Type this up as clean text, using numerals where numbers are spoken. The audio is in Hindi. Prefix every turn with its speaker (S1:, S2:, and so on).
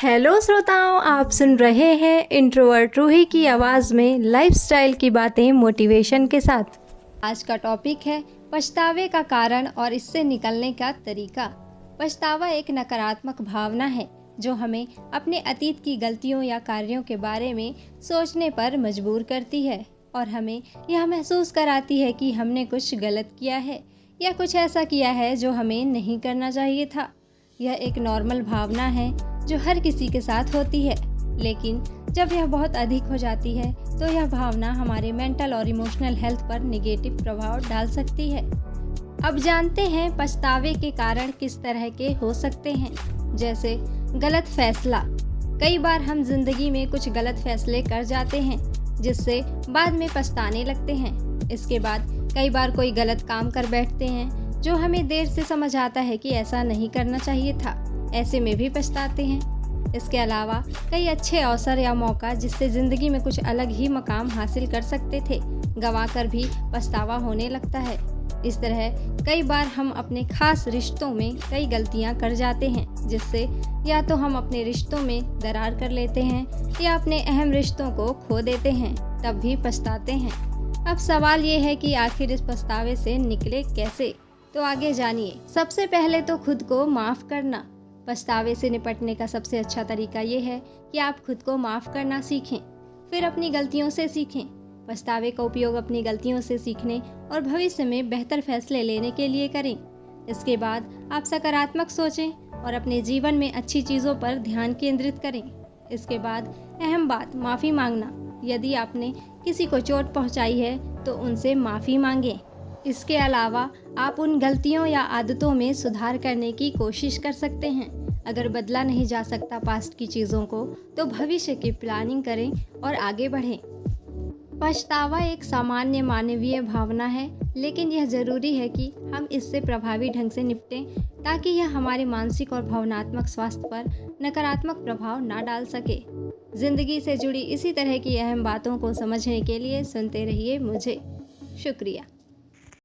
S1: हेलो श्रोताओं, आप सुन रहे हैं इंट्रोवर्ट रूही की आवाज़ में लाइफस्टाइल की बातें मोटिवेशन के साथ।
S2: आज का टॉपिक है पछतावे का कारण और इससे निकलने का तरीका। पछतावा एक नकारात्मक भावना है जो हमें अपने अतीत की गलतियों या कार्यों के बारे में सोचने पर मजबूर करती है और हमें यह महसूस कराती है कि हमने कुछ गलत किया है या कुछ ऐसा किया है जो हमें नहीं करना चाहिए था। यह एक नॉर्मल भावना है जो हर किसी के साथ होती है, लेकिन जब यह बहुत अधिक हो जाती है तो यह भावना हमारे मेंटल और इमोशनल हेल्थ पर नेगेटिव प्रभाव डाल सकती है। अब जानते हैं पछतावे के कारण किस तरह के हो सकते हैं। जैसे गलत फैसला। कई बार हम जिंदगी में कुछ गलत फैसले कर जाते हैं जिससे बाद में पछताने लगते हैं। इसके बाद कई बार कोई गलत काम कर बैठते हैं जो हमें देर से समझ आता है कि ऐसा नहीं करना चाहिए था, ऐसे में भी पछताते हैं। इसके अलावा कई अच्छे अवसर या मौका जिससे ज़िंदगी में कुछ अलग ही मकाम हासिल कर सकते थे, गंवा कर भी पछतावा होने लगता है। इस तरह कई बार हम अपने खास रिश्तों में कई गलतियां कर जाते हैं जिससे या तो हम अपने रिश्तों में दरार कर लेते हैं या अपने अहम रिश्तों को खो देते हैं, तब भी पछताते हैं। अब सवाल ये है कि आखिर इस पछतावे से निकले कैसे, तो आगे जानिए। सबसे पहले तो खुद को माफ़ करना। पछतावे से निपटने का सबसे अच्छा तरीका ये है कि आप खुद को माफ़ करना सीखें, फिर अपनी गलतियों से सीखें। पछतावे का उपयोग अपनी गलतियों से सीखने और भविष्य में बेहतर फैसले लेने के लिए करें। इसके बाद आप सकारात्मक सोचें और अपने जीवन में अच्छी चीज़ों पर ध्यान केंद्रित करें। इसके बाद अहम बात, माफ़ी मांगना। यदि आपने किसी को चोट पहुंचाई है तो उनसे माफ़ी मांगें। इसके अलावा आप उन गलतियों या आदतों में सुधार करने की कोशिश कर सकते हैं। अगर बदला नहीं जा सकता पास्ट की चीज़ों को, तो भविष्य की प्लानिंग करें और आगे बढ़ें। पछतावा एक सामान्य मानवीय भावना है, लेकिन यह ज़रूरी है कि हम इससे प्रभावी ढंग से निपटें ताकि यह हमारे मानसिक और भावनात्मक स्वास्थ्य पर नकारात्मक प्रभाव ना डाल सके। ज़िंदगी से जुड़ी इसी तरह की अहम बातों को समझने के लिए सुनते रहिए मुझे। शुक्रिया।